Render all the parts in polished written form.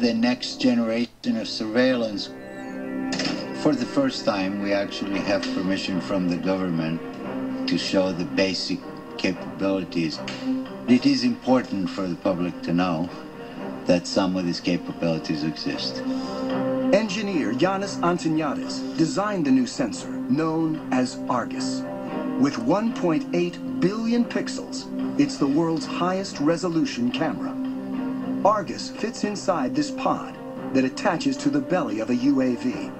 the next generation of surveillance. For the first time, we actually have permission from the government to show the basic capabilities. It is important for the public to know that some of these capabilities exist. Engineer Yanis Antoniadis designed the new sensor, known as ARGUS. With 1.8 billion pixels, it's the world's highest resolution camera. ARGUS fits inside this pod that attaches to the belly of a UAV.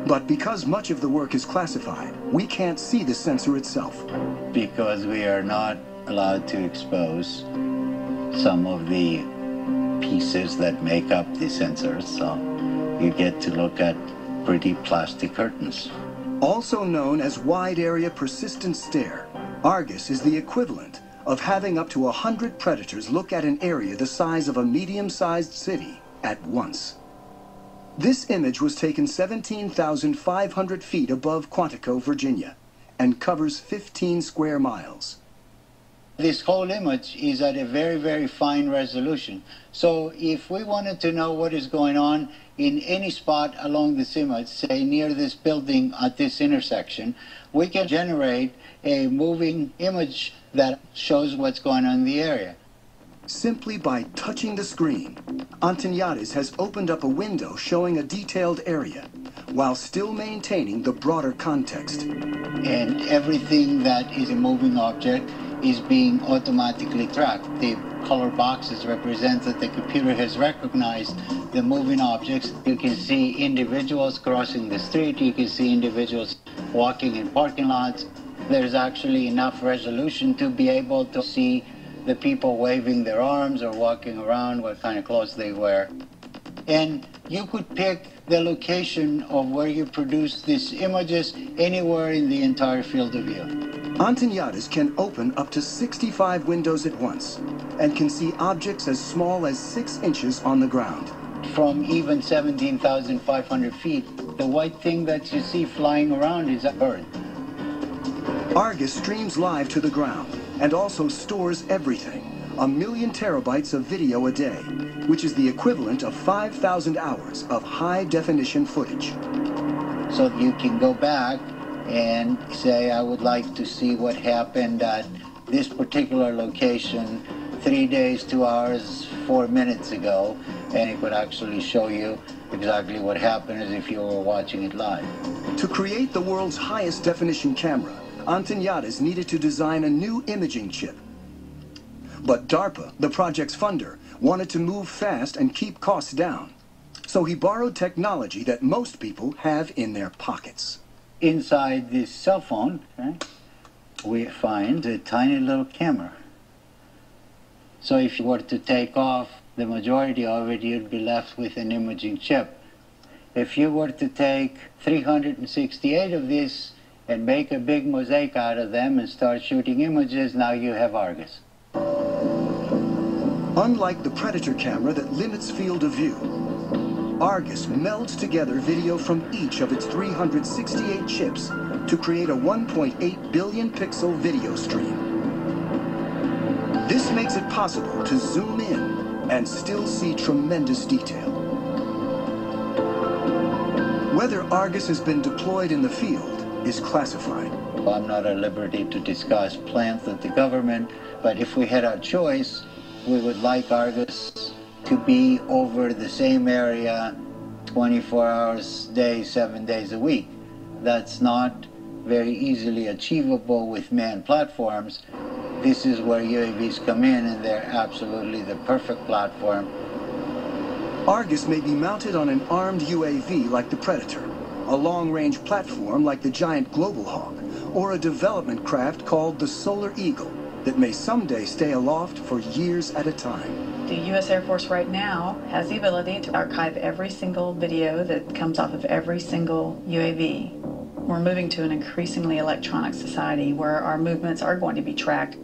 But because much of the work is classified, we can't see the sensor itself. Because we are not allowed to expose some of the pieces that make up the sensors, so you get to look at pretty plastic curtains. Also known as wide area persistent stare, ARGUS is the equivalent of having up to 100 predators look at an area the size of a medium-sized city at once. This image was taken 17,500 feet above Quantico, Virginia, and covers 15 square miles. This whole image is at a very, very fine resolution. So if we wanted to know what is going on in any spot along this image, say near this building at this intersection, we can generate a moving image that shows what's going on in the area. Simply by touching the screen, Antoniadis has opened up a window showing a detailed area, while still maintaining the broader context. And everything that is a moving object is being automatically tracked. The color boxes represent that the computer has recognized the moving objects. You can see individuals crossing the street. You can see individuals walking in parking lots. There's actually enough resolution to be able to see the people waving their arms or walking around, what kind of clothes they wear. And you could pick the location of where you produce these images anywhere in the entire field of view. Antoniadis can open up to 65 windows at once and can see objects as small as 6 inches on the ground. From even 17,500 feet, the white thing that you see flying around is a bird. ARGUS streams live to the ground and also stores everything, 1 million terabytes of video a day, which is the equivalent of 5,000 hours of high-definition footage. So you can go back and say, I would like to see what happened at this particular location 3 days, 2 hours, 4 minutes ago, and it would actually show you exactly what happened as if you were watching it live. To create the world's highest definition camera, Antoniadis needed to design a new imaging chip. But DARPA, the project's funder, wanted to move fast and keep costs down. So he borrowed technology that most people have in their pockets. Inside this cell phone, we find a tiny little camera. So if you were to take off the majority of it, you'd be left with an imaging chip. If you were to take 368 of these and make a big mosaic out of them and start shooting images, now you have ARGUS. Unlike the Predator camera that limits field of view, ARGUS melds together video from each of its 368 chips to create a 1.8 billion pixel video stream. This makes it possible to zoom in and still see tremendous detail. Whether ARGUS has been deployed in the field is classified. I'm not at liberty to discuss plans of the government, but if we had our choice, we would like ARGUS to be over the same area 24 hours a day, 7 days a week. That's not very easily achievable with manned platforms. This is where UAVs come in, and they're absolutely the perfect platform. ARGUS may be mounted on an armed UAV like the Predator, a long-range platform like the giant Global Hawk, or a development craft called the Solar Eagle that may someday stay aloft for years at a time. The U.S. Air Force right now has the ability to archive every single video that comes off of every single UAV. We're moving to an increasingly electronic society where our movements are going to be tracked